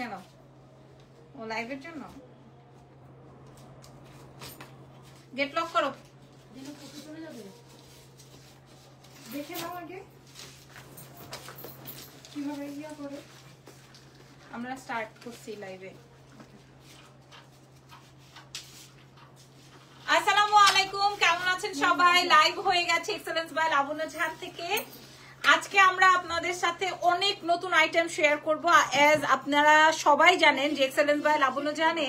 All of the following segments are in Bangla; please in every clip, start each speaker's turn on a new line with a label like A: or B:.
A: কেন? ও লাইভের জন্য? গেট লক করো। দেখে নাও আগে কিভাবে ইয়া করে। আমরা স্টার্ট করছি লাইভে। আসসালামু আলাইকুম, কেমন আছেন সবাই? লাইভ হয়ে গেছে এক্সেলেন্স বাই লাবণ্য জাহান থেকে। আজকে আমরা আপনাদের সাথে অনেক নতুন আইটেম শেয়ার করব। এজ আপনারা সবাই জানেন যে এক্সেলেন্স বাই লাবণ্য জাহানে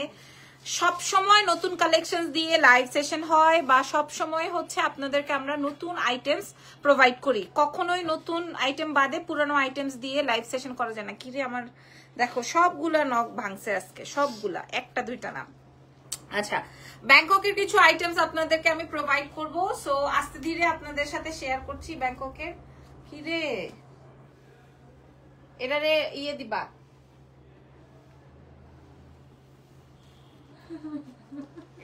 A: সব সময় নতুন কালেকশন দিয়ে লাইভ সেশন হয়, বা সব সময় হচ্ছে আপনাদেরকে আমরা নতুন আইটেমস প্রোভাইড করি। কখনোই নতুন আইটেম বাদে পুরানো আইটেমস দিয়ে লাইভ সেশন করা যায় না। কি রে আমার দেখো সবগুলা নখ ভাঙছে আজকে, সবগুলা, একটা দুইটা না। আচ্ছা, ব্যাংককের কিছু আইটেমস আপনাদেরকে আমি প্রোভাইড করব। সো আস্তে ধীরে আপনাদের সাথে শেয়ার করছি ব্যাংককের। কি রে এটারে ইয়ে দিবা,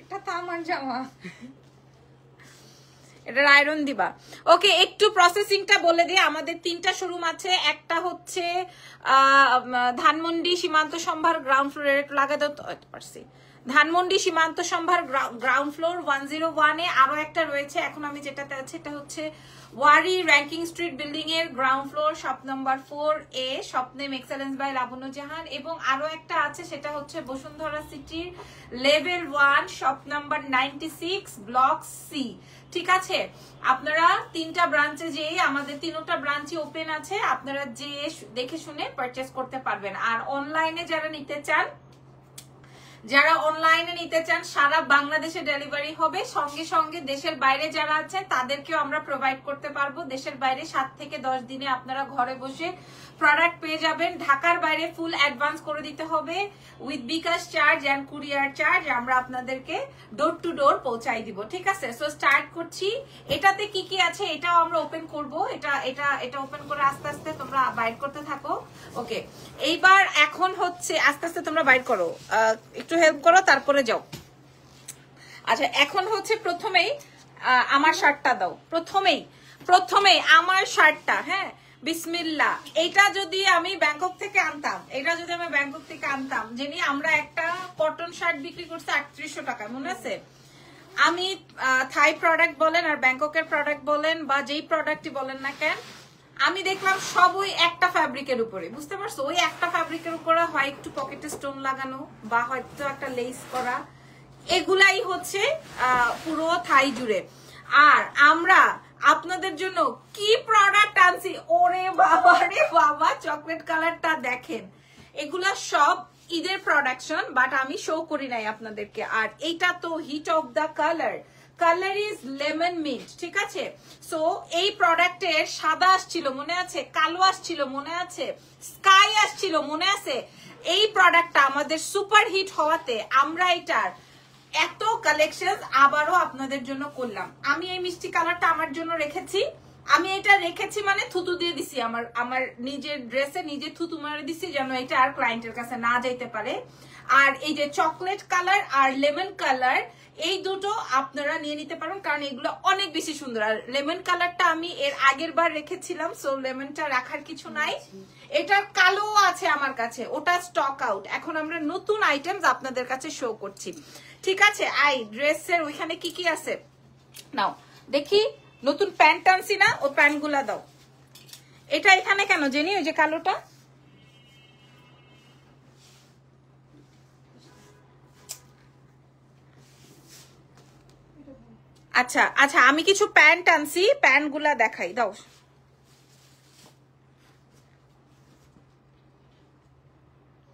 A: এটা তো আমার জামা, এটার আয়রন দিবা। ওকে, একটু প্রসেসিংটা বলে দিই। আমাদের 3টা শোরুম আছে। একটা হচ্ছে ধানমন্ডি সীমান্ত সম্ভার গ্রাউন্ড ফ্লোরে, লাগাতে পারছি, ধানমন্ডি সীমান্ত সম্ভার গ্রাউন্ড ফ্লোর 101-এ। আরো একটা রয়েছে, এখন আমি যেটাতে আছে এটা হচ্ছে ওয়ারি র্যাঙ্কিং স্ট্রিট বিল্ডিং এর ground floor, shop number 4A, shop name excellence by Labanya Jahan. এবং আরো একটা আছে, সেটা হচ্ছে বসুন্ধরা সিটির level 1, shop number 96, block C. ঠিক আছে, আপনারা 3টা ব্রাঞ্চে যেয়ে, আমাদের 3টা ব্রাঞ্চই ওপেন আছে, আপনারা যেয়ে দেখে শুনে পারচেস করতে পারবেন। আর অনলাইনে যারা নিতে চান, সারা বাংলাদেশে ডেলিভারি হবে। সঙ্গে সঙ্গে দেশের বাইরে যারা আছে তাদেরকেও আমরা প্রোভাইড করতে পারবো। দেশের বাইরে 7 থেকে 10 দিনে আপনারা ঘরে বসে প্রোডাক্ট পেয়ে যাবেন। ঢাকার বাইরে ফুল অ্যাডভান্স করে দিতে হবে with bKash charge and courier charge. আমরা আপনাদেরকে ডোর টু ডোর পৌঁছাই দিব। ঠিক আছে, সো স্টার্ট করছি। এটাতে কি কি আছে এটাও আমরা ওপেন করব। এটা ওপেন করে আস্তে আস্তে তোমরা বাইর করতে থাকো। ওকে, এইবার এখন হচ্ছে আস্তে আস্তে তোমরা বাইর করো, একটু হেল্প করো, তারপরে যাও। আচ্ছা, এখন হচ্ছে প্রথমেই আমার শার্টটা দাও। প্রথমেই আমার শার্টটা, হ্যাঁ বিসমিল্লাহ। এটা যদি আমি ব্যাংকক থেকে আনতাম, যিনি আমরা একটা কটন শার্ট বিক্রি করছি 3800 টাকায়, মনে আছে? আমি থাই প্রোডাক্ট বলেন আর ব্যাংককের প্রোডাক্ট বলেন বা যেই প্রোডাক্টই বলেন না কেন, আমি দেখলাম সব ওই একটা ফ্যাব্রিকের উপরে, বুঝতে পারছো? ওই একটা ফ্যাব্রিকের উপরে হয় একটু পকেটে স্টোন লাগানো বা হয়তো একটা লেস করা, এগুলাই হচ্ছে পুরো থাই জুড়ে। আর আমরা আপনাদের জন্য কি প্রোডাক্ট আনছি, ওরে বাবা রে বাবা, চকলেট কালারটা দেখেন। এগুলা সব ঈদের প্রোডাকশন, বাট আমি শো করি নাই আপনাদেরকে। আর এইটা তো hit of the colour is lemon mint. ঠিক আছে, সো এই প্রোডাক্টের সাদা আসছিল মনে আছে, কালো আসছিল মনে আছে, স্কাই আসছিল মনে আছে। এই প্রোডাক্টটা আমাদের সুপার হিট হওয়াতে আমরা এটার এত কালেকশন আবারও আপনাদের জন্য করলাম। আমি এই মিষ্টি কালারটা আমার জন্য রেখেছি। আমি এটা রেখেছি মানে থুতু দিয়ে দিছি, আমার নিজের ড্রেসে নিজে থুতু মারে দিছি, যেন এটা আর ক্লায়েন্টের কাছে না যাইতে পারে। আর এই যে চকলেট কালার আর লেমন কালার, এই দুটো আপনারা নিয়ে নিতে পারেন, কারণ এগুলো অনেক বেশি সুন্দর। আর লেমন কালারটা আমি এর আগের বার রেখেছিলাম, সো লেমনটা রাখার কিছু নাই। এটার কালো আছে আমার কাছে, ওটা স্টক আউট। এখন আমরা নতুন আইটেমস আপনাদের কাছে শো করছি। ঠিক আছে, ড্রেসের ওইখানে কি কি আছে নাও দেখি। নতুন প্যান্ট আনছি না, ও প্যান্ট গুলা দাও। এটা এখানে কেন জেনি, ওই যে কালোটা? আচ্ছা আচ্ছা, আমি কিছু প্যান্ট আনছি, প্যান্ট গুলা দেখাই দাও।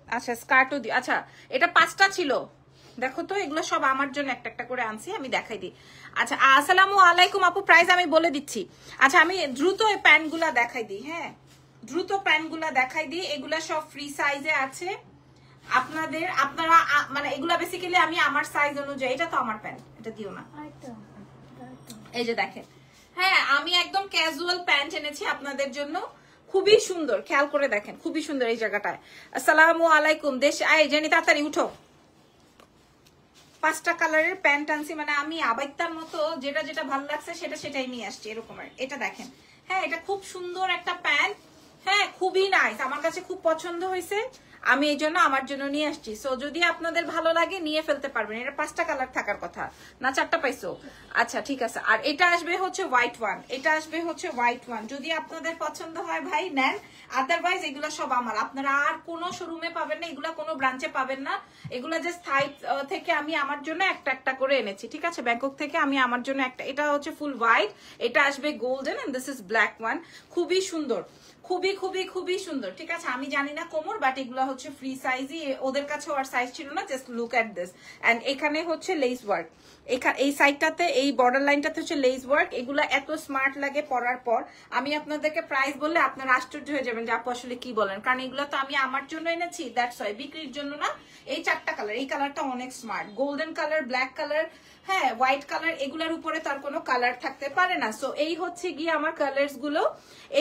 A: আচ্ছা, স্কার্টও দি। আচ্ছা, এটা 5টা ছিল, দেখো তো, এগুলো সব আমার জন্য একটা একটা করে আনছি, আমি দেখাই দিই। আচ্ছা, আসসালামু আলাইকুম আপু, প্রাইস আমি বলে দিচ্ছি। আচ্ছা, আমি দ্রুত এই প্যান্টগুলা দেখাই দিই। হ্যাঁ, দ্রুত প্যান্টগুলা দেখাই দিই। এগুলা সব ফ্রি সাইজে আছে আপনারা মানে এগুলা বেসিক্যালি আমি আমার সাইজ অনুযায়ী। এটা তো আমার প্যান্ট, এটা দিও না। এই যে দেখেন, হ্যাঁ আমি একদম ক্যাজুয়াল প্যান্ট এনেছি আপনাদের জন্য, খুবই সুন্দর, খেয়াল করে দেখেন, খুবই সুন্দর এই জায়গাটায়। আসসালামু আলাইকুম দেশ, আই জানি তাড়াতাড়ি উঠো। 5টা কালারের প্যান্ট আনছি, মানে আমি আবাইতার মতো যেটা ভালো লাগছে সেটাই নিয়ে আসছি, এরকমের। এটা দেখেন, হ্যাঁ এটা খুব সুন্দর একটা প্যান্ট, হ্যাঁ খুবই নাইস, আমার কাছে খুব পছন্দ হয়েছে, আমি এই জন্য আমার জন্য নিয়ে আসছি। সো যদি আপনাদের ভালো লাগে নিয়ে ফেলতে পারবেন। এটা 5টা কালার থাকার কথা না, 4টা পাইছো? আচ্ছা ঠিক আছে। আর এটা আসবে হচ্ছে হোয়াইট ওয়ান, এটা আসবে হচ্ছে হোয়াইট ওয়ান। যদি আপনাদের পছন্দ হয় ভাই নেন, আদারওয়াইজ এগুলো সব আমার, আপনারা আর কোনো শোরুমে পাবেন না, এগুলা কোনো ব্রাঞ্চে পাবেন না। এগুলা জাস্ট থাই থেকে আমি আমার জন্য একটা একটা করে এনেছি, ঠিক আছে? ব্যাংকক থেকে আমি আমার জন্য একটা, এটা হচ্ছে ফুল হোয়াইট, এটা আসবে golden and this is black one. খুবই সুন্দর, খুবই খুবই খুবই সুন্দর, ঠিক আছে? আমি জানি না কোমর, বাট এগুলো হচ্ছে ফ্রি সাইজই, ওদের কাছে আর সাইজ ছিল না। Just look at this. And এখানে হচ্ছে লেস ওয়ার্ক, এই সাইডটাতে এই বর্ডার লাইনটাতে হচ্ছে লেস ওয়ার্ক। এগুলা এত স্মার্ট লাগে পরার পর, আমি আপনাদেরকে প্রাইস বললে আপনারা আশ্চর্য হয়ে যাবেন যে আপু আসলে কি বলেন, কারণ এগুলো তো আমি আমার জন্য এনেছি, দ্যাটস ওয়াই, বিক্রির জন্য না। এই 4টা কালার, এই কালারটা অনেক smart, golden colour, black colour, হ্যাঁ হোয়াইট কালার, এগুলার উপরে তার কোনো কালার থাকতে পারে না। সো এই হচ্ছে গিয়ে আমার কালার্স গুলো,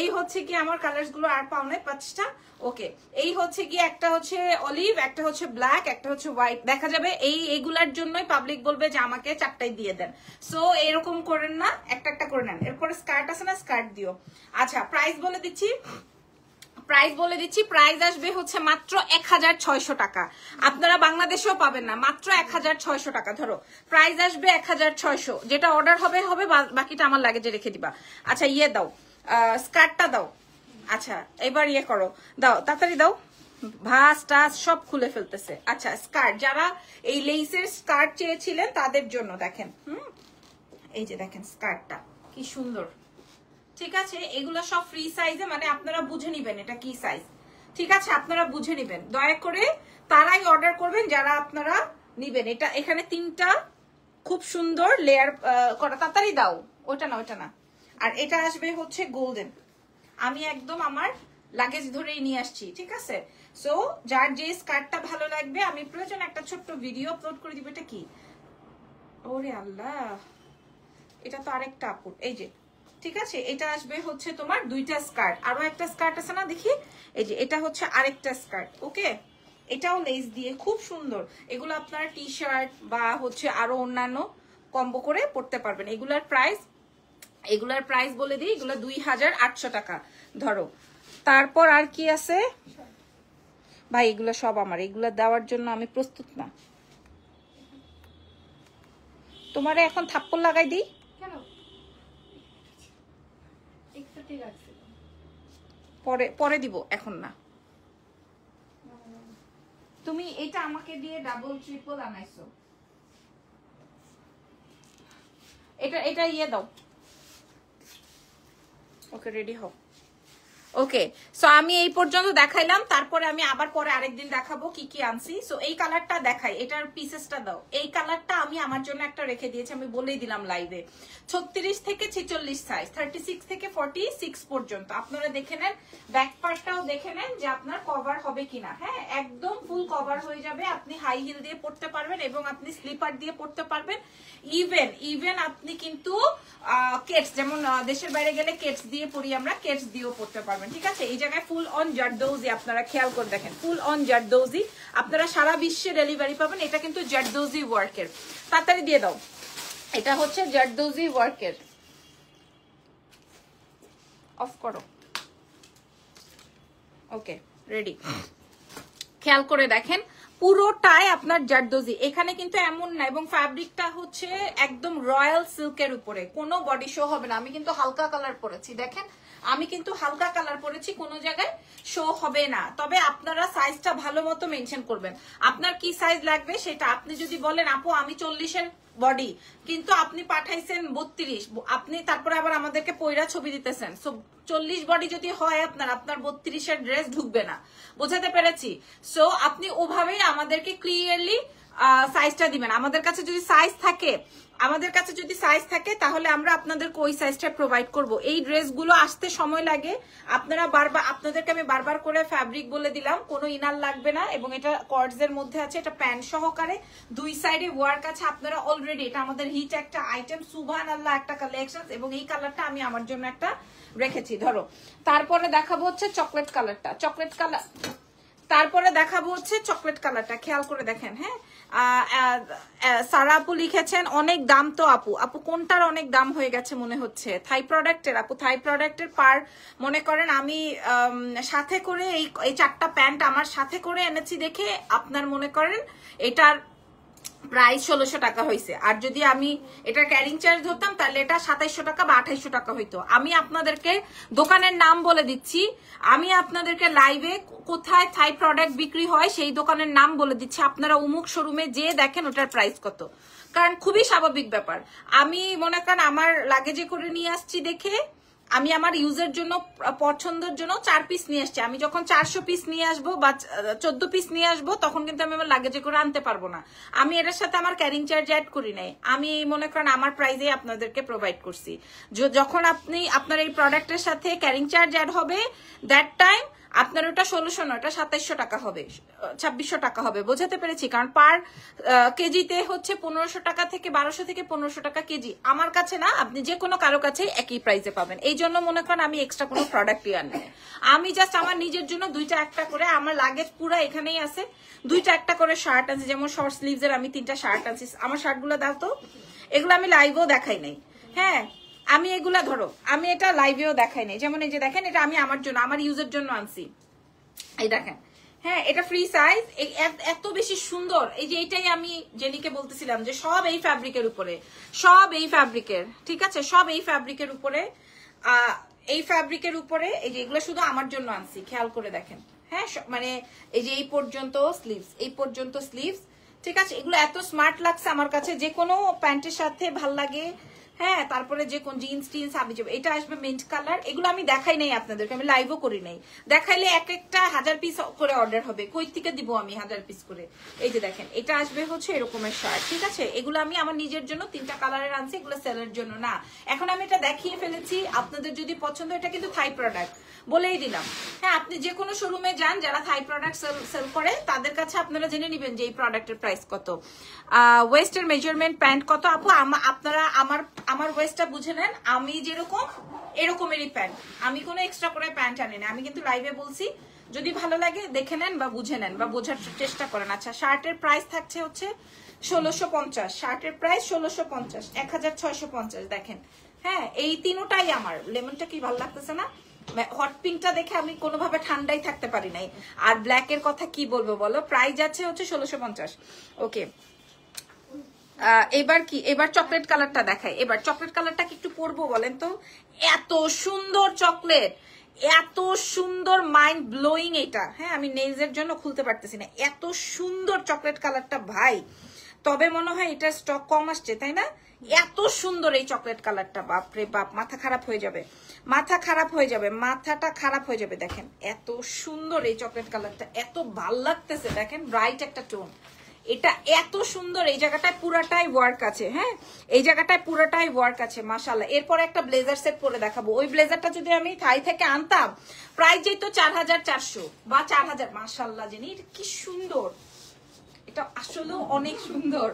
A: এই হচ্ছে গিয়ে আমার কালার্স গুলো, আর পাও নাই 5টা। ওকে, এই হচ্ছে গিয়ে একটা হচ্ছে অলিভ, একটা হচ্ছে ব্ল্যাক, একটা হচ্ছে হোয়াইট। দেখা যাবে এইগুলার জন্যই পাবলিক বলবে যে আমাকে 4টাই দিয়ে দেন। সো এরকম করেন না, একটা একটা করে নেন। এরপরে স্কার্ট আছে না, স্কার্ট দিও। আচ্ছা প্রাইস বলে দিচ্ছি, প্রাইস আসবে হচ্ছে মাত্র 1600 টাকা। আপনারা বাংলাদেশেও পাবেন না, মাত্র 1600 টাকা। ধরো প্রাইস আসবে 1600, যেটা অর্ডার হবে হবে, বাকিটা আমার লাগেজে রেখে দিবা। আচ্ছা ইয়ে দাও, স্কার্টটা দাও। আচ্ছা এবার ইয়ে করো, দাও তাড়াতাড়ি দাও, ভাস টাস সব খুলে ফেলতেছে। আচ্ছা স্কার্ট, যারা এই লেসের স্কার্ট চেয়েছিলেন তাদের জন্য দেখেন, এই যে দেখেন স্কার্টটা কি সুন্দর, ঠিক আছে? এগুলো সব ফ্রি সাইজে, মানে আপনারা বুঝে নিবেন এটা কি সাইজ, ঠিক আছে? আপনারা বুঝে নিবেন, দয়া করে তারাই অর্ডার করবেন যারা আপনারা নিবেন। এটা এখানে 3টা খুব সুন্দর লেয়ার করা, তাড়াতাড়ি দাও, ওটা না ওটা না। আর এটা আসবে হচ্ছে গোল্ডেন, আমি একদম আমার লাগেজ ধরেই নিয়ে আসছি, ঠিক আছে? সো যার যে স্কার্টটা ভালো লাগবে, আমি প্রয়োজন একটা ছোট্ট ভিডিও আপলোড করে দিব। এটা কি, ওরে আল্লাহ, এটা তো আরেকটা আপুর, এই যে, ঠিক আছে? এটা আসবে হচ্ছে তোমার 2টা স্কার্ট, আরো একটা স্কার্ট আছে না দেখি, এই যে এটা হচ্ছে আরেকটা স্কার্ট। ওকে, এটাও লেস দিয়ে খুব সুন্দর। এগুলো আপনারা টি শার্ট বা হচ্ছে আরো অন্যান্য কম্বো করে পড়তে পারবেন। এগুলার প্রাইস বলে দিই, এগুলো 2800 টাকা ধরো। তারপর আর কি আছে ভাই, এগুলো সব আমার, এগুলো দেওয়ার জন্য আমি প্রস্তুত না। তোমারে এখন থাপ্পড় লাগাই দিই, পরে দিব, এখন না। তুমি এটা আমাকে দিয়ে ডাবল ট্রিপল আনাইছো, এটা ইয়ে দাও। ওকে রেডি হও। ওকে, সো আমি এই পর্যন্ত দেখাইলাম, তারপরে আমি আবার পরে আরেকদিন দেখাবো কি কি আনছি। সো এই কালারটা দেখাই, এটার পিসেসটা দাও। এই কালারটা আমি আমার জন্য একটা রেখে দিয়েছি, আমি বলেই দিলাম লাইভে। 36 থেকে 46 সাইজ, 36 থেকে 46 পর্যন্ত। আপনারা দেখে নেন, ব্যাক পার্টটাও দেখে নেন যে আপনার কভার হবে কিনা। হ্যাঁ, একদম ফুল কভার হয়ে যাবে। আপনি হাই হিল দিয়ে পড়তে পারবেন এবং আপনি স্লিপার দিয়ে পড়তে পারবেন। ইভেন আপনি কিন্তু কেটস, যেমন দেশের বাইরে গেলে কেটস দিয়ে পড়ি আমরা, কেটস দিয়েও পড়তে পারবেন, ঠিক আছে? এই জায়গায় ফুল অন জারদৌজি, আপনারা খেয়াল করে দেখেন, ফুল অন জারদৌজি। আপনারা সারা বিশ্বে ডেলিভারি পাবেন। এটা কিন্তু জারদৌজি ওয়ার্কের, তাড়াতাড়ি দিয়ে দাও। এটা হচ্ছে জারদৌজি ওয়ার্কের, অফ করো। ওকে রেডি, খেয়াল করে দেখেন পুরোটাই আপনার জারদৌজি। এখানে কিন্তু এমন না, এবং ফ্যাব্রিকটা হচ্ছে একদম রয়্যাল সিল্কের উপরে, কোনো বডি শো হবে না। আমি কিন্তু হালকা কালার পরেছি, দেখেন আমি কিন্তু হালকা কালার পরেছি, কোনো জায়গায় শো হবে না। তবে আপনারা সাইজটা ভালো মতো মেনশন করবেন। আপনার কি সাইজ লাগবে সেটা আপনি যদি বলেন আপু আমি 40-এর বডি, কিন্তু আপনি পাঠাইছেন 32, আপনি তারপরে আবার আমাদেরকে পয়রা ছবি দিতেছেন। সো 40 বডি যদি হয় আপনার 32-এর ড্রেস ঢুকবে না, বোঝাতে পেরেছি? সো আপনি ওভাবেই আমাদেরকে ক্লিয়ারলি সাইজটা দিবেন। আমাদের কাছে যদি সাইজ থাকে তাহলে আমরা আপনাদেরকে ওই সাইজটা প্রোভাইড করব। এই ড্রেসগুলো আসতে সময় লাগে, আপনাদেরকে আমি বারবার করে ফ্যাব্রিক বলে দিলাম, কোনো ইনার লাগবে না, এবং এটা কর্ডসের মধ্যে আছে, এটা প্যান্ট সহকারে, 2 সাইডে ওয়ার্ক আছে। আপনারা অলরেডি, এটা আমাদের হিট একটা আইটেম, সুবহানাল্লাহ একটা কালেকশন, এবং এই কালারটা আমি আমার জন্য একটা রেখেছি। ধরো তারপরে দেখাবো হচ্ছে চকলেট কালারটা। চকলেট কালার তারপরে দেখাবো হচ্ছে চকলেট কালারটা, খেয়াল করে দেখেন। হ্যাঁ, সারা আপু লিখেছেন অনেক দাম তো আপু। আপু কোনটার অনেক দাম হয়ে গেছে মনে হচ্ছে? থাই প্রোডাক্টের আপু, থাই প্রোডাক্টের পার মনে করেন আমি সাথে করে এই 4টা প্যান্ট আমার সাথে করে এনেছি দেখে আপনার মনে করেন এটার প্রাইস 1600 টাকা হয়েছে। আর যদি আমি এটা ক্যারিং চার্জ ধরতাম তাহলে এটা 2700 টাকা বা 2800 টাকা হইতো। আমি আপনাদেরকে দোকানের নাম বলে দিচ্ছি, আমি আপনাদেরকে লাইভে কোথায় থাই প্রোডাক্ট বিক্রি হয় সেই দোকানের নাম বলে দিচ্ছি, আপনারা উমুক শোরুমে যেয়ে দেখেন ওটার প্রাইস কত। কারণ খুবই স্বাভাবিক ব্যাপার, আমি মনে করেন আমার লাগেজে করে নিয়ে আসছি দেখে আমি আমার ইউজের জন্য পছন্দের জন্য 4 পিস নিয়ে আসছি। আমি যখন 400 পিস নিয়ে আসবো বা 14 পিস নিয়ে আসবো তখন কিন্তু আমি আমার লাগেজে করে আনতে পারবো না। আমি এটার সাথে আমার ক্যারিং চার্জ অ্যাড করি নাই, আমি মনে করেন আমার প্রাইসে আপনাদেরকে প্রোভাইড করছি। যখন আপনার এই প্রোডাক্টের সাথে ক্যারিং চার্জ অ্যাড হবে দ্যাট টাইম আপনার ওটা 1600 নয়, ওটা 2700 টাকা হবে, 2600 টাকা হবে। বোঝাতে পেরেছি? কারণ পার কেজিতে হচ্ছে 1500 টাকা থেকে 1200 থেকে 1500 টাকা কেজি। আমার কাছে না, আপনি যে কোনো কারো কাছে একই প্রাইসে পাবেন। এই জন্য মনে করেন আমি এক্সট্রা কোনো প্রোডাক্টই আনি, আমি জাস্ট আমার নিজের জন্য 2টা একটা করে, আমার লাগেজ পুরো এখানেই আছে, 2টা একটা করে শার্ট আনছি। যেমন শর্ট স্লিভস এর আমি 3টা শার্ট আনছি। আমার শার্টগুলো দাও তো, এগুলো আমি লাইভেও দেখাই নাই। হ্যাঁ, আমি এগুলা ধরো আমি এটা লাইভেও দেখাই নাই। যেমন এই যে দেখেন, এটা আমি আমার জন্য, আমার ইউজের জন্য আনছি, এই দেখেন। হ্যাঁ, এটা ফ্রি সাইজ, এত বেশি সুন্দর। এই যে এটাই আমি জেনিকে বলতেছিলাম যে সব এই ফ্যাব্রিকের উপরে, সব এই ফ্যাব্রিকের, ঠিক আছে, সব এই ফ্যাব্রিকের উপরে, এই ফ্যাব্রিকের উপরে। এই যে এগুলো শুধু আমার জন্য আনছি, খেয়াল করে দেখেন। হ্যাঁ, মানে এই যে এই পর্যন্ত স্লিভস, এই পর্যন্ত স্লিভস, ঠিক আছে। এগুলো এত স্মার্ট লাগছে আমার কাছে, যে কোনো প্যান্টের সাথে ভাল লাগে। হ্যাঁ, তারপরে যে কোন জিন্স টিন্স আমি যাবো, এটা আসবে মিন্ট কালার। এগুলো আমি দেখাই নাই আপনাদেরকে, আমি লাইভও করি নাই। দেখাইলে এক একটা 1000 পিস করে অর্ডার হবে, কই থেকে দিব আমি 1000 পিস করে? এই যে দেখেন, এটা আসবে হচ্ছে এরকমের শার্ট, ঠিক আছে। এগুলো আমি আমার নিজের জন্য 3টা কালারের আনছি, এগুলো সেলের জন্য না। এখন আমি এটা দেখিয়ে ফেলেছি, আপনাদের যদি পছন্দ, এটা কিন্তু থাই প্রোডাক্ট বলেই দিলাম। হ্যাঁ, আপনি যে কোনো শোরুমে যান যারা থাই প্রোডাক্ট সেল করে, তাদের কাছে আপনারা জেনে নেবেন যে এই প্রোডাক্টের প্রাইস কত। ওয়েস্টের মেজারমেন্ট প্যান্ট কত আপু? আপনারা আমার ওয়েস্টটা বুঝে নেন, আমি যেরকম এরকমেরই প্যান্ট, আমি কোনো এক্সট্রা করে প্যান্ট আনি না। আমি কিন্তু লাইভে বলছি, যদি ভালো লাগে দেখে নেন বা বুঝে নেন বা বোঝার চেষ্টা করেন। আচ্ছা, শার্টের প্রাইস থাকছে হচ্ছে 1650, শার্টের প্রাইস 1650, 1650 দেখেন। হ্যাঁ, এই তিনটাই আমার। লেমনটা কি ভালো লাগতেছে না? হট পিঙ্কটা দেখে আমি কোনোভাবে ঠান্ডাই থাকতে পারি নাই। আর ব্ল্যাকের কথা কি বলবো বলো, প্রাইস আছে হচ্ছে 1650। ওকে, এবার কি, এবার চকলেট কালারটা দেখাই। এবার চকলেট কালারটা কি একটু পরবো বলেন তো? এত সুন্দর চকলেট, এত সুন্দর, মাইন্ড ব্লোয়িং এটা। হ্যাঁ, আমি নেইলসের জন্য খুলতে পারতেছি না, এত সুন্দর চকলেট কালারটা ভাই। তবে মনে হয় এটা স্টক কম আসছে, তাই না? এত সুন্দর এই চকলেট কালারটা, বাপরে বাপ, মাথা খারাপ হয়ে যাবে, মাথা খারাপ হয়ে যাবে, মাথাটা খারাপ হয়ে যাবে। দেখেন এত সুন্দর এই চকলেট কালারটা, এত ভাল লাগতেছে। দেখেন ব্রাইট একটা টোন, এটা এত সুন্দর। এই জায়গাটায় পুরাটাই ওয়ার্ক আছে। হ্যাঁ, এই জায়গাটায় পুরাটাই ওয়ার্ক আছে, মাশাআল্লাহ। এরপরে একটা ব্লেজার সেট পরে দেখাবো। ওই ব্লেজারটা যদি আমি থাই থেকে আনতাম, প্রাইস যেত 4400 বা 4000। মাশাআল্লাহ, জানি এটা কি সুন্দর, এটা আসলে অনেক সুন্দর।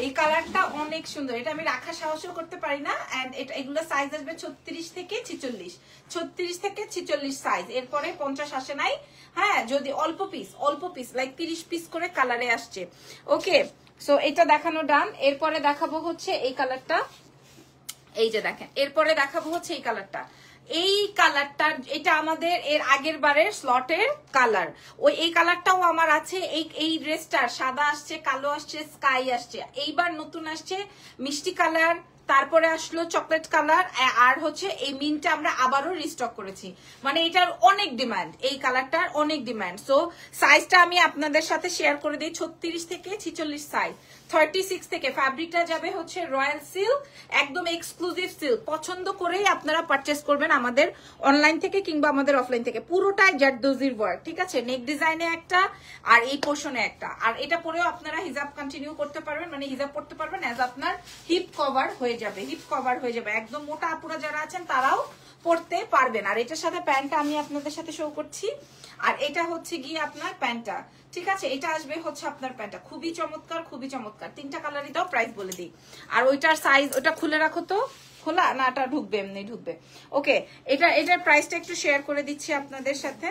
A: এই কালারটা অনেক সুন্দর, এটা আমি রাখার সাহসও করতে পারি না। এন্ড এটা, এগুলো সাইজ আসবে 36 থেকে 46, 36 থেকে 46 সাইজ। এরপরে 50 আসে নাই। হ্যাঁ, যদি অল্প পিস লাইক 30 পিস করে কালারে আসছে। ওকে, সো এটা দেখানো ডান। এরপরে দেখাবো হচ্ছে এই কালারটা, এই যে দেখেন। এরপরে দেখাবো হচ্ছে এই কালারটা, এই কালারটা, এটা আমাদের এর আগের বারের স্লটের কালার। ওই এই কালারটাও আমার আছে। এই ড্রেসটার সাদা আসছে, কালো আসছে, স্কাই আসছে। এইবার নতুন আসছে মিষ্টি কালার, তারপরে আসলো চকলেট কালার, আর হচ্ছে এই মিনটা আমরা আবারও রিস্টক করেছি। মানে এটার অনেক ডিমান্ড, এই কালারটার অনেক ডিমান্ড। সো সাইজটা আমি আপনাদের সাথে শেয়ার করে দিই, 36 থেকে 46 সাইজ। 36 থেকে ফ্যাব্রিকটা যাবে হচ্ছে রয়্যাল সিল্ক, একদম এক্সক্লুসিভ সিল্ক। পছন্দ করেই আপনারা পারচেস করবেন আমাদের অনলাইন থেকে কিংবা আমাদের অফলাইন থেকে। পুরোটাই জারদোজির ওয়ার্ক, ঠিক আছে। নেক ডিজাইনে একটা আর এই পোর্শনে একটা। আর এটা পরেও আপনারা হিজাব কন্টিনিউ করতে পারবেন, মানে হিজাব পড়তে পারবেন, অ্যাজ আপনার হিপ কভার হয়ে যাবে, হিপ কভার হয়ে যাবে। একদম মোটা আপুরা যারা আছেন তারাও পড়তে পারবেন। আর এটার সাথে প্যান্টটা আমি আপনাদের সাথে শো করছি, আর এটা হচ্ছে গিয়ে আপনার প্যান্টটা, ঠিক আছে। এটা আসবে হচ্ছে আপনার প্যান্টটা, খুবই চমৎকার, খুবই চমৎকার। 3টা কালারই দাও, প্রাইস বলে দিই। আর ওইটার সাইজ, ওটা খুলে রাখো তো, খোলা না, এটা ঢুকবে, এমনি ঢুকবে। ওকে, এটার প্রাইসটা একটু শেয়ার করে দিচ্ছি আপনাদের সাথে।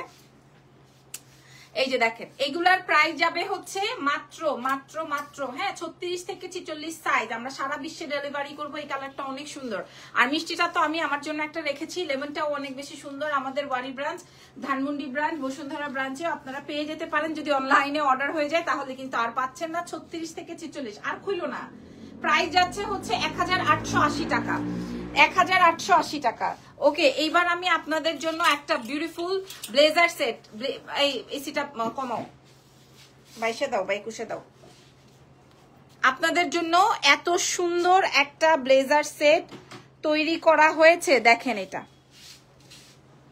A: এই যে দেখেন এগুলার প্রাইস যাবে হচ্ছে মাত্র মাত্র মাত্র হ্যাঁ 36 থেকে 46 সাইজ। আমরা সারা বিশ্বে ডেলিভারি করব। এই কালারটা অনেক সুন্দর। আর মিষ্টিটা তো আমি আমার জন্য একটা রেখেছি, লেমনটাও অনেক বেশি সুন্দর। আমাদের ওয়ারি ব্রাঞ্চ, ধানমন্ডি ব্রাঞ্চ, বসুন্ধরা ব্রাঞ্চে আপনারা পেয়ে যেতে পারেন। যদি অনলাইনে অর্ডার হয়ে যায় তাহলে কিন্তু আর পাচ্ছেন না। 36 থেকে 46 আর খুইলো না। প্রাইস যাচ্ছে হচ্ছে 1880 টাকা, 1880 টাকা। ওকে, এইবার আমি আপনাদের জন্য একটা বিউটিফুল ব্লেজার সেট, এই এসিটা কমাও, 22 দাও বা 21 দাও। আপনাদের জন্য এত সুন্দর একটা ব্লেজার সেট তৈরি করা হয়েছে। দেখেন এটা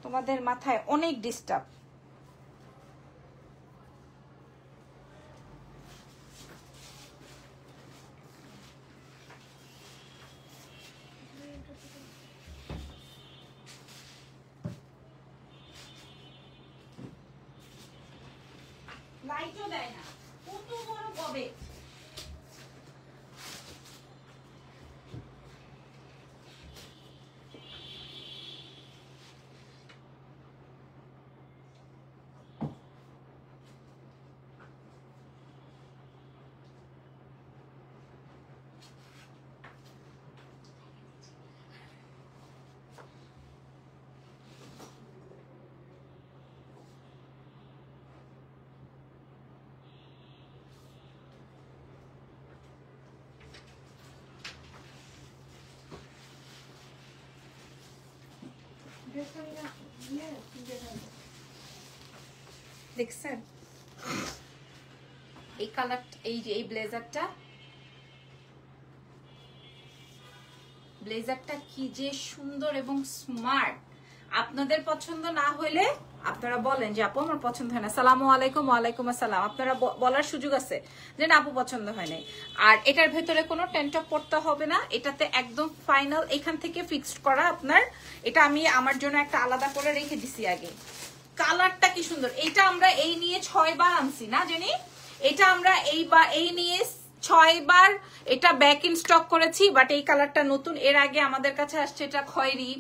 A: তোমাদের মাথায় অনেক ডিস্টার্ব। লাইটও দেয় না, কত বড় গবে। দেখছেন এই কালার, এই যে এই ব্লেজারটা কি যে সুন্দর এবং স্মার্ট। আপনাদের পছন্দ না হইলে আপনারা বলেন যে আপু আমার পছন্দ হয় না। আসসালামু আলাইকুম। ওয়ালাইকুম আসসালাম। আপনারা বলার সুযোগ আছে যে না আপু পছন্দ হয় নাই। আর এটার ভেতরে কোনো টেন্টপ পড়তে হবে না, এটাতে একদম ফাইনাল এখান থেকে ফিক্সড করা আপনার। এটা আমি আমার জন্য একটা আলাদা করে রেখে দিছি আগে। কালারটা কি সুন্দর। এটা আমরা এই নিয়ে 6 বার আনছি না জানি। এটা আমরা এই নিয়ে 6 বার এটা ব্যাক ইন স্টক করেছি, বাট এই কালারটা নতুন। এর আগে আমাদের কাছে আসছে এটা খয়েরি,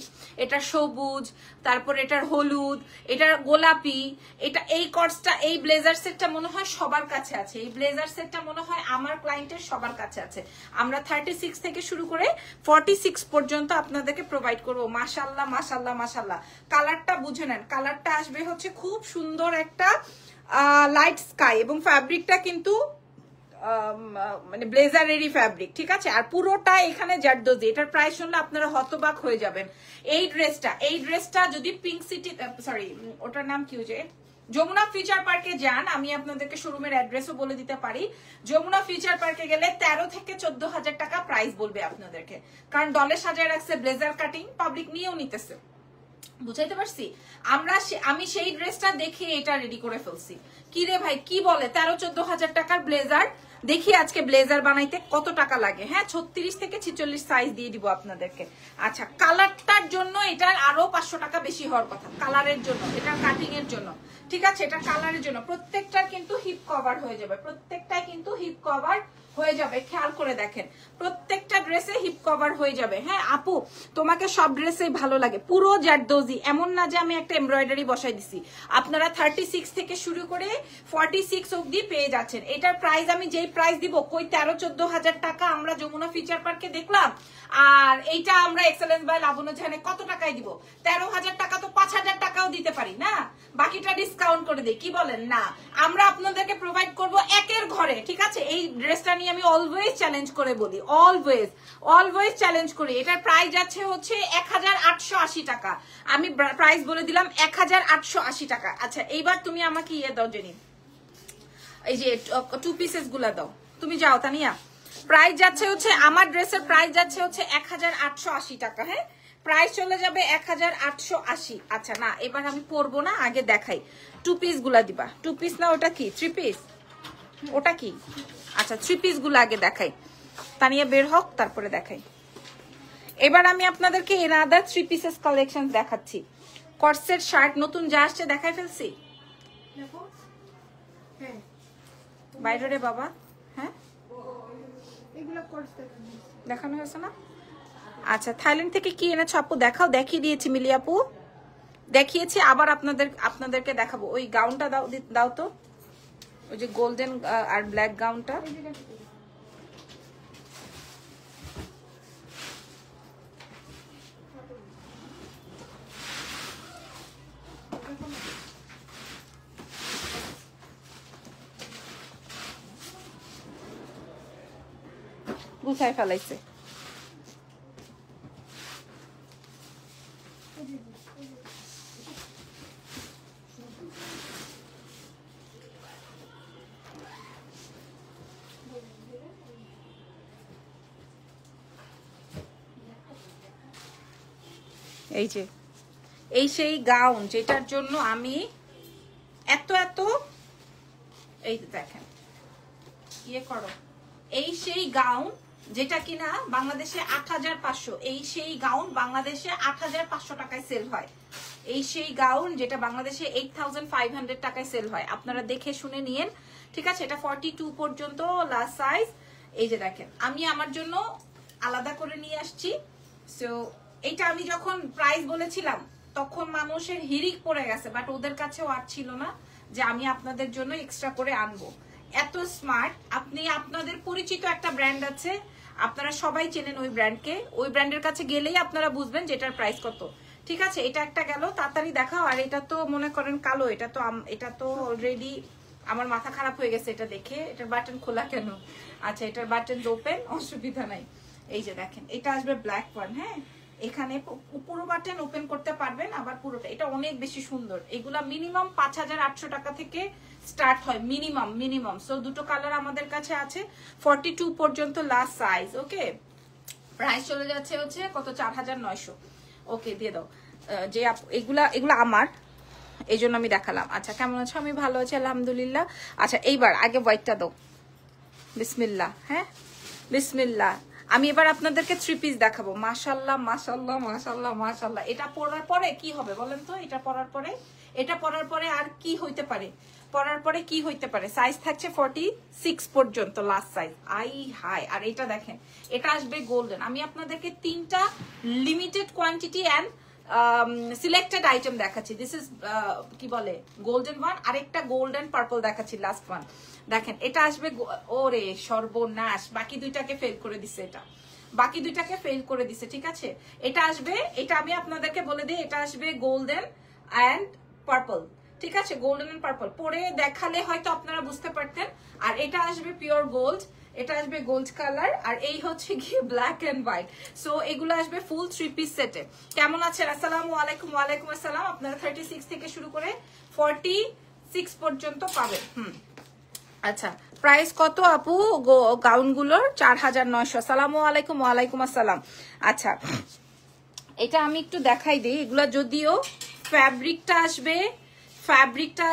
A: এটা সবুজ, তারপর এটার হলুদ, এটার গোলাপি। এটা এই কর্সটা, এই ব্লেজার সেটটা মনে হয় সবার কাছে আছে। এই ব্লেজার সেটটা মনে হয় আমার ক্লায়েন্টের সবার কাছে আছে। আমরা 36 থেকে শুরু করে 46 পর্যন্ত আপনাদেরকে প্রোভাইড করব। মাশাআল্লাহ মাশাআল্লাহ মাশাআল্লাহ। কালারটা বুঝে নেন, কালারটা আসবে হচ্ছে খুব সুন্দর একটা লাইট স্কাই, এবং ফ্যাব্রিকটা কিন্তু মানে ব্লেজারেরই ফ্যাব্রিক, ঠিক আছে। আর পুরোটা এখানে জারদোজি। এটার প্রাইস শুনলে আপনারা হতবাক হয়ে যাবেন। এই ড্রেসটা যদি পিঙ্ক সিটি, সরি ওটার নাম কি হচ্ছে, যমুনা ফিউচার পার্কে যান, আমি আপনাদেরকে শোরুমের অ্যাড্রেসও বলে দিতে পারি। যমুনা ফিউচার পার্কে গেলে 13 থেকে 14,000 টাকা প্রাইস বলবে আপনাদেরকে, কারণ ডলে সাজায় রাখছে, ব্লেজার কাটিং পাবলিক নিয়েও নিতেছে। বুঝাইতে পারছি? আমি সেই ড্রেসটা দেখে এটা রেডি করে ফেলছি। কি রে ভাই কি বলে 13-14,000 টাকার ব্লেজার? দেখি আজকে ব্লেজার বানাইতে কত টাকা লাগে। হ্যাঁ 36 থেকে 46 সাইজ দিয়ে দিব আপনাদেরকে। আচ্ছা, কালারটার জন্য এটার আরো 500 টাকা বেশি হওয়ার কথা, কালারের জন্য, এটার কাটিং এর জন্য, ঠিক আছে। এটা কালারের জন্য প্রত্যেকটার কিন্তু হিপ কভার হয়ে যাবে, প্রত্যেকটাই কিন্তু হিপ কভার হয়ে যাবে। খেয়াল করে দেখেন, প্রত্যেকটা ড্রেসে হিপ কভার হয়ে যাবে। হ্যাঁ আপু তোমাকে সব ড্রেসেই ভালো লাগে, পুরো জারদোজি, এমন না যে আমি একটা এমব্রয়ডারি বসাই দিছি। আপনারা 36 থেকে শুরু করে 46 অবধি পেয়ে যাচ্ছেন। এটার প্রাইস আমি যেই প্রাইস দিব, কই 13-14,000 টাকা আমরা যমুনা ফিউচার পার্কে দেখলাম, আর এইটা আমরা এক্সেলেন্স বাই লাবণ্য জাহানে কত টাকায় দিব? 13,000 টাকা তো 5,000 টাকাও দিতে পারি না, বাকিটা ডিসকাউন্ট করে দিই। কি বলেন? না, আমরা আপনাদেরকে প্রোভাইড করব একের ঘরে, ঠিক আছে। এই ড্রেসটা নিয়ে আমি অলওয়েজ চ্যালেঞ্জ করে বলি, অলওয়েজ চ্যালেঞ্জ করি। এটার প্রাইস যাচ্ছে হচ্ছে 1880 টাকা। আমি প্রাইস বলে দিলাম 1880 টাকা। আচ্ছা এইবার তুমি আমাকে ইয়ে দাও জেনি, এই যে 2 পিসেস গুলা দাও। তুমি যাও তানিয়া। প্রাইস যাচ্ছে হচ্ছে, আমার ড্রেসের প্রাইস যাচ্ছে হচ্ছে 1880 টাকা। হ্যাঁ প্রাইস চলে যাবে 1880। আচ্ছা না এবার আমি পরবো না, আগে দেখাই। 2 পিস গুলা দিবা। 2 পিস না, ওটা কি 3 পিস? ওটা কি? আচ্ছা 3 পিস গুলো আগে দেখাই, তানিয়া বের হোক তারপরে দেখাই। এবার আমি আপনাদেরকে এনাদার 3 পিসেস কালেকশন দেখাচ্ছি। কর্সেট শার্ট নতুন যা আসছে দেখাই ফেলছি বাইরে রে বাবা। হ্যাঁ দেখানো হয়েছে না? আচ্ছা থাইল্যান্ড থেকে কি এনেছো আপু দেখাও। দেখিয়ে দিয়েছি মিলি আপু, দেখিয়েছি, আবার আপনাদেরকে দেখাবো। ওই গাউনটা দাও তো, ওই যে গোল্ডেন আর ব্ল্যাক গাউনটা। গুছাই ফেলাইছে। এই যে এই সেই গাউন যেটার জন্য আমি এত এই দেখেন ইয়ে করো, এই সেই গাউন যেটা কিনা বাংলাদেশে ৮৫০০, এই সেই গাউন বাংলাদেশে ৮৫০০ টাকায় সেল হয়। এই সেই গাউন যেটা বাংলাদেশে 8500 টাকায় সেল হয়। আপনারা দেখে শুনে নিয়েন, ঠিক আছে? এটা 42 পর্যন্ত লাস্ট সাইজ। এই যে দেখেন, আমি আমার জন্য আলাদা করে নিয়ে আসছি। সো এটা আমি যখন প্রাইস বলেছিলাম তখন মানুষের হিরিক পড়ে গেছে, বাট ওদের কাছেও আর ছিল না যে আমি আপনাদের জন্য এক্সট্রা করে আনবো। এত স্মার্ট। আপনি আপনাদের পরিচিত একটা ব্র্যান্ড আছে, আপনারা সবাই চেনেন ওই ব্র্যান্ডকে, ওই ব্র্যান্ডের কাছে গেলেই আপনারা বুঝবেন যে এটার প্রাইস কত। ঠিক আছে, এটা একটা গেল, তাড়াতাড়ি দেখাও। আর এটা তো মনে করেন কালো, এটা তো অলরেডি আমার মাথা খারাপ হয়ে গেছে এটা দেখে। এটার বাটন খোলা কেন? আচ্ছা, এটার বাটন ওপেন, অসুবিধা নাই। এই যে দেখেন, এটা আসবে ব্ল্যাক ওয়ান। হ্যাঁ, এখানে পুরো বাটন ওপেন করতে পারবেন, আবার পুরোটা। এটা অনেক বেশি সুন্দর। এগুলা মিনিমাম 5800 টাকা থেকে স্টার্ট হয়, মিনিমাম। সো দুটো কালার আমাদের কাছে আছে, 42 পর্যন্ত লাস্ট সাইজ। ওকে, প্রাইস চলে যাচ্ছে হচ্ছে কত, 4900। ওকে, দিয়ে দাও। যে এগুলা আমার, এই জন্য আমি দেখালাম। আচ্ছা, কেমন আছো? আমি ভালো আছি, আলহামদুলিল্লাহ। আচ্ছা, এইবার আগে হোয়াইটটা দাও। বিসমিল্লাহ। হ্যাঁ, বিসমিল্লাহ। আমি এবার আপনাদেরকে 3 পিস দেখাবো। মাশাআল্লাহ মাশাআল্লাহ মাশাআল্লাহ মাশাআল্লাহ। এটা পরার পরে কি হবে বলেন তো? এটা পরার পরে আর কি হইতে পারে? পরার পরে কি হইতে পারে? সাইজ থাকছে 46 পর্যন্ত লাস্ট সাইজ। আই হাই। আর এটা দেখেন, এটা আসবে গোল্ডেন। আমি আপনাদেরকে 3টা limited quantity and selected item দেখাচ্ছি। দিস ইজ কি বলে, গোল্ডেন ওয়ান, আরেকটা গোল্ডেন পার্পল দেখাচ্ছি, লাস্ট ওয়ান। দেখেন, এটা আসবে, ওরে সর্বনাশ, বাকি দুইটাকে ফেল করে দিছে। ঠিক আছে, এটা আসবে, এটা আমি আপনাদেরকে বলে দিই, এটা আসবে গোল্ডেন অ্যান্ড পার্পল। ঠিক আছে, গোল্ডেন অ্যান্ড পার্পল পরে দেখালে হয়তো আপনারা বুঝতে পারতেন। আর এটা আসবে পিওর গোল্ড, এটা আসবে গোল্ড কালার, আর এই হচ্ছে গিয়ে ব্ল্যাক এন্ড হোয়াইট। সো এগুলো আসবে ফুল 3 পিস সেটে। কেমন আছেন? আসসালামু আলাইকুম। ওয়ালাইকুম আসসালাম। আপনারা 36 থেকে শুরু করে 46 পর্যন্ত পাবেন। আচ্ছা, প্রাইস কত আপু গাউনগুলোর? 4900। আসসালামু আলাইকুম। ওয়ালাইকুম আসসালাম। আচ্ছা, এটা আমি একটু দেখাই দিই। এগুলা যদিও ফ্যাব্রিকটা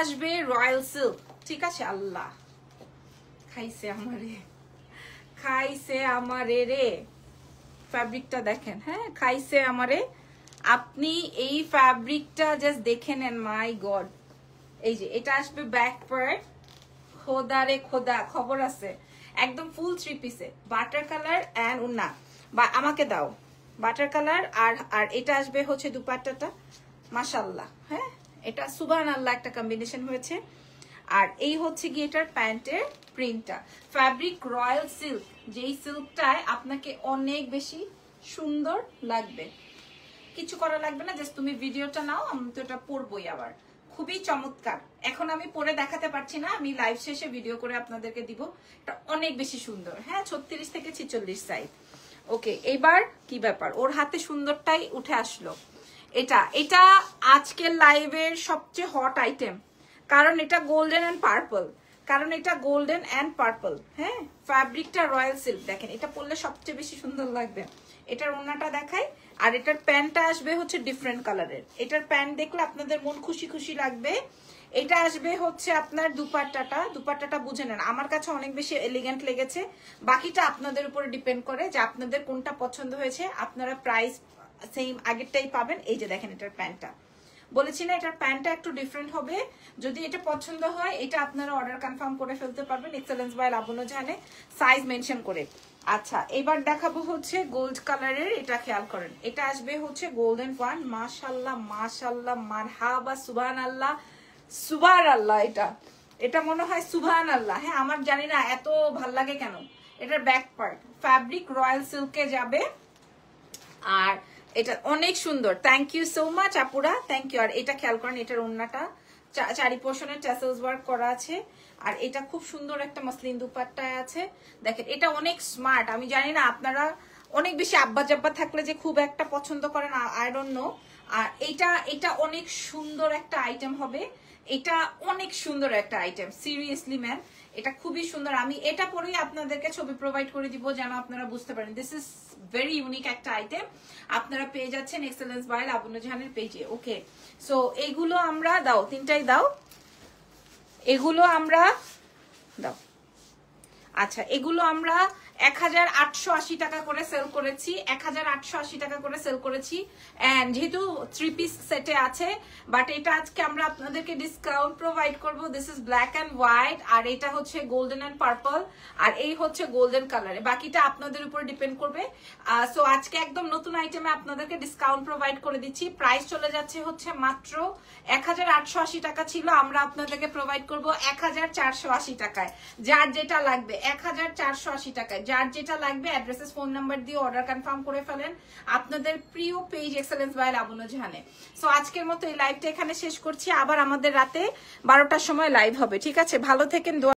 A: আসবে রয়্যাল সিল্ক। ঠিক আছে, আল্লাহ খাইছে আমারে রে। ফ্যাব্রিকটা দেখেন, হ্যাঁ, খাইছে আমারে। আপনি এই ফ্যাব্রিকটা জাস্ট দেখে নেন, মাই গড। এই যে এটা আসবে ব্যাক পার্ট, খোদা রে খোদা, খবর আছে। একদম ফুল 3 পিসে, বাটার কালার এন্ড উন্না। বা আমাকে দাও বাটার কালার। আর এটা আসবে হচ্ছে দুপাট্টাটা, মাশাআল্লাহ। হ্যাঁ, এটা সুবহানাল্লাহ একটা কম্বিনেশন হয়েছে। আর এই হচ্ছে গিয়ে এটার প্যান্টের প্রিন্টটা। ফ্যাব্রিক রয়্যাল সিল্ক, যেই সিল্কটায় আপনাকে অনেক বেশি সুন্দর লাগবে। কিছু করা লাগবে না, জাস্ট তুমি ভিডিওটা নাও, আমি তো এটা পরবই। আবার খুবই চমৎকার। এখন আমি পরে দেখাতে পারছি না, আমি লাইভ শেষে ভিডিও করে আপনাদেরকে দিব। এটা অনেক বেশি সুন্দর। হ্যাঁ, 36 থেকে 46 সাইজ। ওকে, এবার কি ব্যাপার, ওর হাতে সুন্দরটাই উঠে আসলো। এটা আজকের লাইভের সবচেয়ে হট আইটেম, কারণ এটা গোল্ডেন অ্যান্ড পার্পল। হ্যাঁ, ফ্যাব্রিকটা রয়্যাল সিল্ক। দেখেন, এটা পরলে সবচেয়ে বেশি সুন্দর লাগবে। এটার ওড়নাটা দেখাই। আর এটার প্যান্টটা আসবে হচ্ছে ডিফারেন্ট কালারের। এটার প্যান্ট দেখলে আপনাদের মন খুশি লাগবে। এটা আসবে হচ্ছে আপনার দুপাট্টাটা বুঝে নেন। আমার কাছে অনেক বেশি এলিগেন্ট লেগেছে। বাকিটা আপনাদের উপরে ডিপেন্ড করে যে আপনাদের কোনটা পছন্দ হয়েছে। আপনারা প্রাইস সেম আগেরটাই পাবেন। এই যে দেখেন, এটার প্যান্টটা বলেছি না, এটার প্যান্টটা একটু ডিফারেন্ট হবে। যদি এটা পছন্দ হয়, এটা আপনারা অর্ডার কনফার্ম করে ফেলতে পারবেন এক্সেলেন্স বাই লাবণ্য জাহানে, সাইজ মেনশন করে। আচ্ছা এবার দেখাবো হচ্ছে গোল্ড কালারের, এটা খেয়াল করেন, এটা আসবে হচ্ছে গোল্ডেন ওয়ান। মাশাআল্লাহ মাশাআল্লাহ মারহাবা সুবহানাল্লাহ সুবহানাল্লাহ। এটা এটা মনে হয় সুবহানাল্লাহ। হ্যাঁ আমার জানি না এত ভাল লাগে কেন। এটার ব্যাক পার্ট ফ্যাব্রিক রয়্যাল সিল্কে যাবে, আর এটা অনেক সুন্দর। থ্যাংক ইউ সো মাচ আপুরা, থ্যাংক ইউ। আর এটা খেয়াল করেন, এটার ওড়নাটা চারি পোর্শনের ট্যাসেলস ওয়ার্ক করা আছে, আর এটা খুব সুন্দর একটা মসলিন দুপাট্টায় আছে। দেখেন এটা অনেক স্মার্ট। আমি জানি না আপনারা অনেক বেশি আব্বা জাব্বা থাকলে যে খুব একটা পছন্দ করেন, আই ডোন্ট নো। আর এটা অনেক সুন্দর একটা আইটেম হবে, এটা অনেক সুন্দর একটা আইটেম, সিরিয়াসলি ম্যাম এটা খুবই সুন্দর। আমি এটা পরেই আপনাদেরকে ছবি প্রোভাইড করে দিব যেন আপনারা বুঝতে পারেন দিস ইজ ভেরি ইউনিক একটা আইটেম। আপনারা পেয়ে যাচ্ছেন এক্সেলেন্স বাই লাবণ্য জাহানের পেজে। ওকে সো এইগুলো আমরা দাও, তিনটাই দাও, এগুলো আমরা দাও। আচ্ছা এগুলো আমরা 1880 টাকা করে সেল করেছি, 1880 টাকা করে সেল করেছি। এন্ড যেহেতু 3 পিস সেটে আছে, বাট এটা আজকে আমরা আপনাদেরকে ডিসকাউন্ট প্রোভাইড করব। This is black and white, আর এটা হচ্ছে গোল্ডেন এন্ড পার্পল, আর এই হচ্ছে গোল্ডেন কালারে। বাকিটা আপনাদের উপর ডিপেন্ড করবে। সো আজকে একদম নতুন আইটেমে আপনাদেরকে ডিসকাউন্ট প্রোভাইড করে দিচ্ছি। প্রাইস চলে যাচ্ছে হচ্ছে মাত্র 1880 টাকা ছিল, আমরা আপনাদেরকে প্রোভাইড করব 1480 টাকায়। যার যেটা লাগবে 1480 টাকায়, যার যেটা লাগবে অ্যাড্রেসেস ফোন নাম্বার দিয়ে অর্ডার কনফার্ম করে ফেলেন আপনাদের প্রিয় পেজ এক্সেলেন্স বাই লাবণ্য জাহানে। সো আজকের মতো এই লাইভটা এখানে শেষ করছি, আবার আমাদের রাতে 12টার সময় লাইভ হবে। ঠিক আছে, ভালো থেকেন।